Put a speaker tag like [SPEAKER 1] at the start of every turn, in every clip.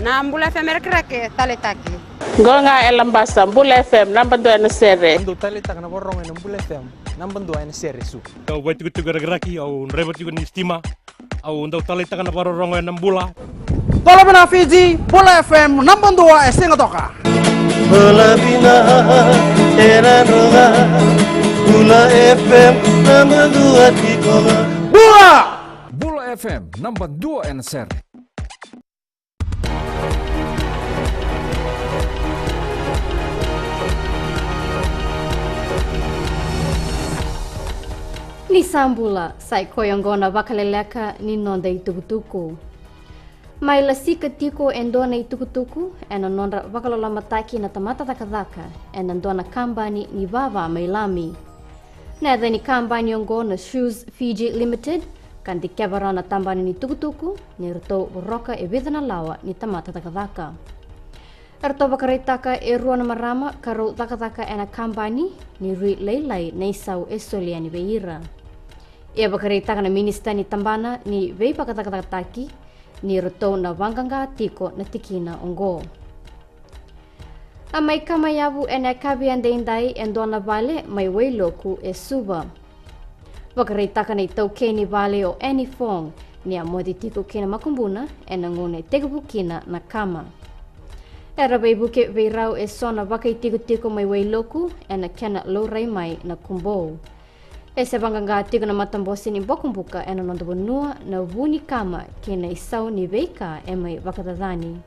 [SPEAKER 1] Na Bula FM rake tale taki.
[SPEAKER 2] Golnga elambasa Bula FM nambando ena sere.
[SPEAKER 3] Ando tale tak na borong ena Bula FM nambando ena sere su.
[SPEAKER 4] Au vai tu garaki au reba tu ni estima au ando tale tak na borong ena Bula.
[SPEAKER 5] Tolo bina Fiji Bula FM nambando wa esinga toka.
[SPEAKER 6] Bula bina era roga Bula FM nambando atikoga.
[SPEAKER 7] Bula FM nambando ena sere.
[SPEAKER 8] Ni sambula sai koyongo na vakaleleka ni nonda itukutuku. Mai la sika tiko endona itukutuku ena nonda vakalola mataki na tamata takadaka ena ndona kambani ni vava mai lami. Neda ni kambani ongo na Shoes Fiji Limited kan di kebara na tambani ni tukutuku ni ruto roka e vidana lawa ni tamata takadaka. Erto bakaritaka e ruana marama karo takadaka ena kambani ni rui leilai nei sau esolia ni beira. Ia bakaritaka na minista ni tambana ni vei pakatakataki ni roto na wanganga tiko na tikina ongo. Amai kamayabu ena kabian deindai endona vale mai weiloku e suba. Bakaritaka na itauke ni vale o any fong ni amodi tiko kina makumbuna ena ngone tegabukina na kama. Era beibuke veirau e sona wakai tiko mai weiloku ena kena lourai mai na kumbou. E se vanganga tiko na matambosi ni bokumbuka ena nondo bonua na wuni kama kena isau ni veika e mai wakatadani.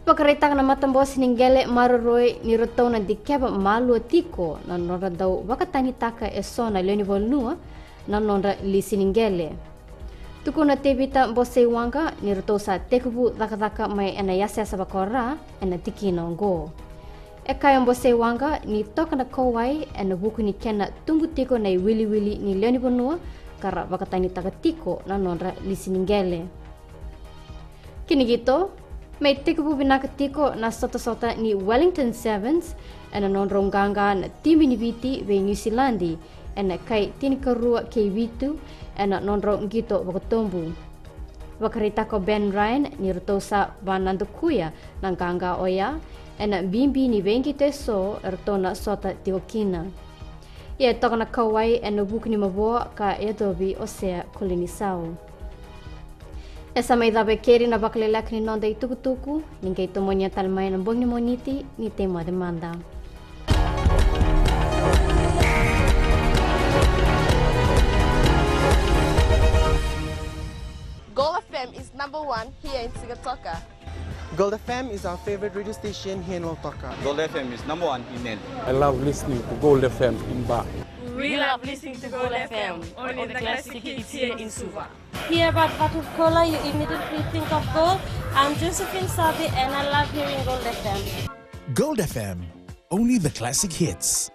[SPEAKER 8] Pakaritaka na matambosi ni ngele maroroi ni rotau na dikeba malua tiko na nonda dau wakatani taka e sona leoni volnua na nonda lisi ni ngele. Tuku na tebita mbosei wanga ni rotau sa tekubu dhaka mai ena yasa bakora ena tikina ongo. E kaya mbosei wanga ni toka na kowai ena buku ni kena tungu tiko na wili ni leoni bonua kara wakatani taka tiko na nonda lisi ni ngele. Kini gitu, may tikubu binaka tiko na sota ni Wellington Sevens ena nonronganga na timi ni viti ve New Zealandi ena kai tinikarua kei vitu ena nonrong gito wakotombu. Wakarita ko Ben Ryan ni rotosa vanandukuya ng ganga oya ena bimbi ni vengi teso ertona sota tiokina. Ia toka na kawai ena buku ni maboa ka edobi osea kulinisau. Esa may dabe keri na vakaleleka ni nonda itukutuku, ninguém tomou ni talmai na bong ni moniti ni tema demanda.
[SPEAKER 9] Gold FM is #1 here in Sigatoka.
[SPEAKER 3] Gold FM is our favorite radio station here in Lautoka.
[SPEAKER 10] Gold FM is #1 in Nel.
[SPEAKER 11] I love listening to Gold FM in Ba.
[SPEAKER 12] We love listening to Gold FM, only the classic hits here in Suva.
[SPEAKER 13] Hear about Coca-Cola, you immediately think of gold. I'm Josephine Sabi and I love hearing Gold FM.
[SPEAKER 14] Gold FM, only the classic hits.